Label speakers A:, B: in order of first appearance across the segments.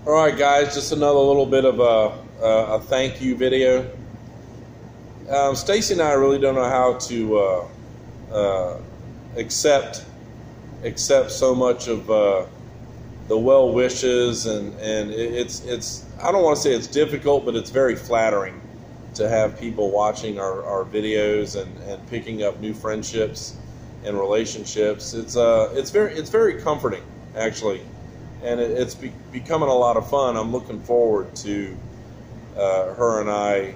A: All right, guys, just another little bit of a thank you video. Stacy and I really don't know how to accept so much of the well wishes, and it's I don't want to say it's difficult, but it's very flattering to have people watching our videos and picking up new friendships and relationships. It's very comforting, actually. And it's becoming a lot of fun. I'm looking forward to her and I,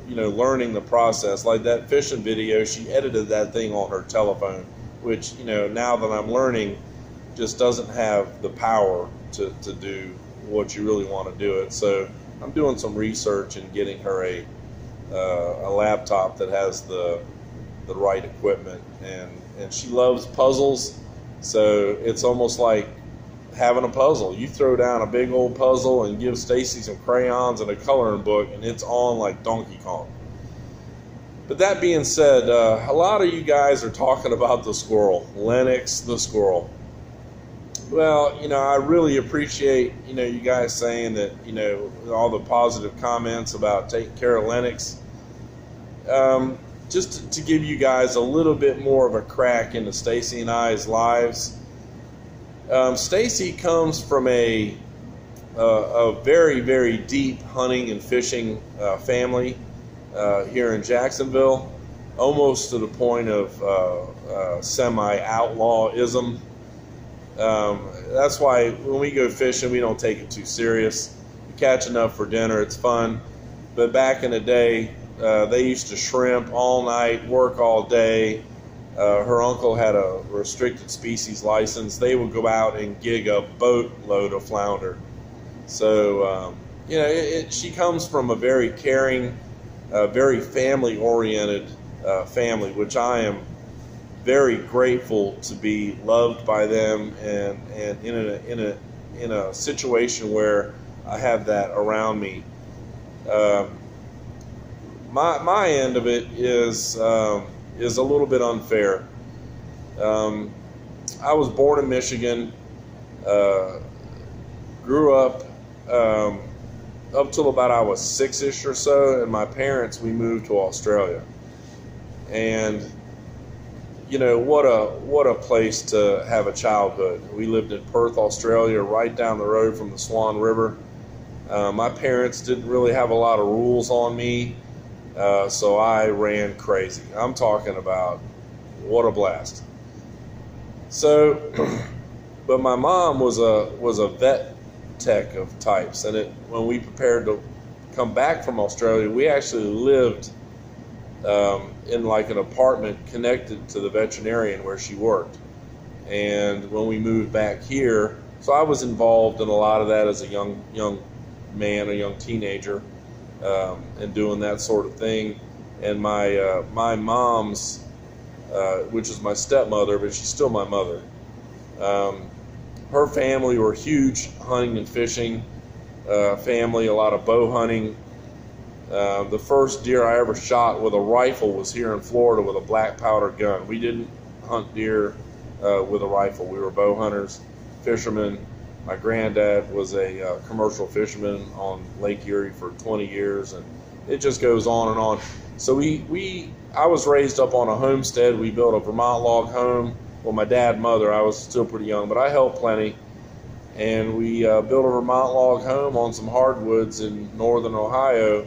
A: learning the process. Like that fishing video, she edited that thing on her telephone, which, now that I'm learning, just doesn't have the power to do what you really want to do it. So I'm doing some research and getting her a laptop that has the right equipment, and she loves puzzles, so it's almost like having a puzzle. You throw down a big old puzzle and give Stacy some crayons and a coloring book, and it's on like Donkey Kong. But that being said, a lot of you guys are talking about the squirrel, Lennox the squirrel. Well, I really appreciate, you guys saying that, all the positive comments about taking care of Lennox. Just to give you guys a little bit more of a crack into Stacy and I's lives. Stacy comes from a very, very deep hunting and fishing family here in Jacksonville, almost to the point of semi-outlawism. That's why when we go fishing, we don't take it too serious. We catch enough for dinner, it's fun. But back in the day, they used to shrimp all night, work all day. Her uncle had a restricted species license. They would go out and gig a boatload of flounder. So, she comes from a very caring, very family-oriented family, which I am very grateful to be loved by them, and in a situation where I have that around me. My end of it is a little bit unfair. I was born in Michigan, grew up till about I was 6-ish or so, and my parents, we moved to Australia. And what a place to have a childhood. We lived in Perth, Australia, right down the road from the Swan River. My parents didn't really have a lot of rules on me. So I ran crazy. I'm talking about what a blast. So, but my mom was a vet tech of types, and when we prepared to come back from Australia, we actually lived in like an apartment connected to the veterinarian where she worked. And when we moved back here, so I was involved in a lot of that as a young man, a young teenager. And doing that sort of thing. And my mom's, which is my stepmother, but she's still my mother, her family were huge hunting and fishing family, a lot of bow hunting. The first deer I ever shot with a rifle was here in Florida with a black powder gun. We didn't hunt deer with a rifle. We were bow hunters, fishermen. My granddad was a commercial fisherman on Lake Erie for 20 years, and it just goes on and on. So I was raised up on a homestead. We built a Vermont log home. Well, my dad and mother, I was still pretty young, but I helped plenty. And we built a Vermont log home on some hardwoods in northern Ohio.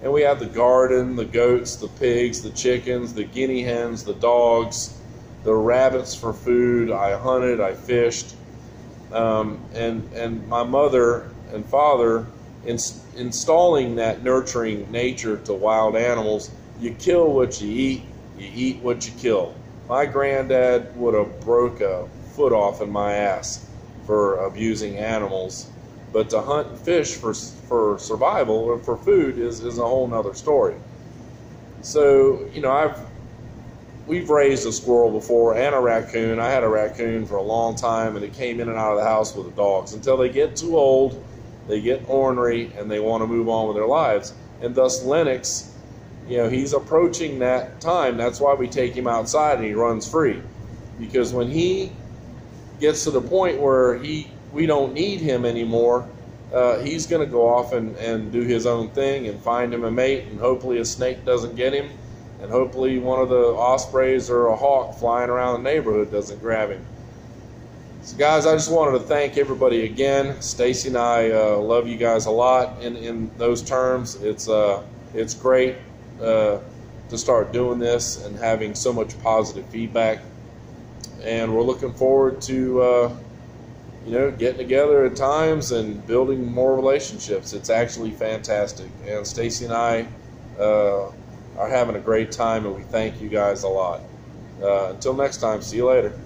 A: And we had the garden, the goats, the pigs, the chickens, the guinea hens, the dogs, the rabbits for food. I hunted, I fished. And my mother and father, installing that nurturing nature to wild animals, you kill what you eat what you kill. My granddad would have broke a foot off in my ass for abusing animals, but to hunt and fish for survival or for food is a whole nother story. So, we've raised a squirrel before and a raccoon. I had a raccoon for a long time, and it came in and out of the house with the dogs until they get too old, they get ornery, and they want to move on with their lives. And thus Lennox, he's approaching that time. That's why we take him outside and he runs free. Because when he gets to the point where we don't need him anymore, he's going to go off and do his own thing and find him a mate, and hopefully a snake doesn't get him, and hopefully one of the ospreys or a hawk flying around the neighborhood doesn't grab him. So guys, I just wanted to thank everybody again. Stacy and I love you guys a lot in those terms. It's great to start doing this and having so much positive feedback, and we're looking forward to getting together at times and building more relationships. It's actually fantastic, and Stacy and I are having a great time, and we thank you guys a lot. Until next time, see you later.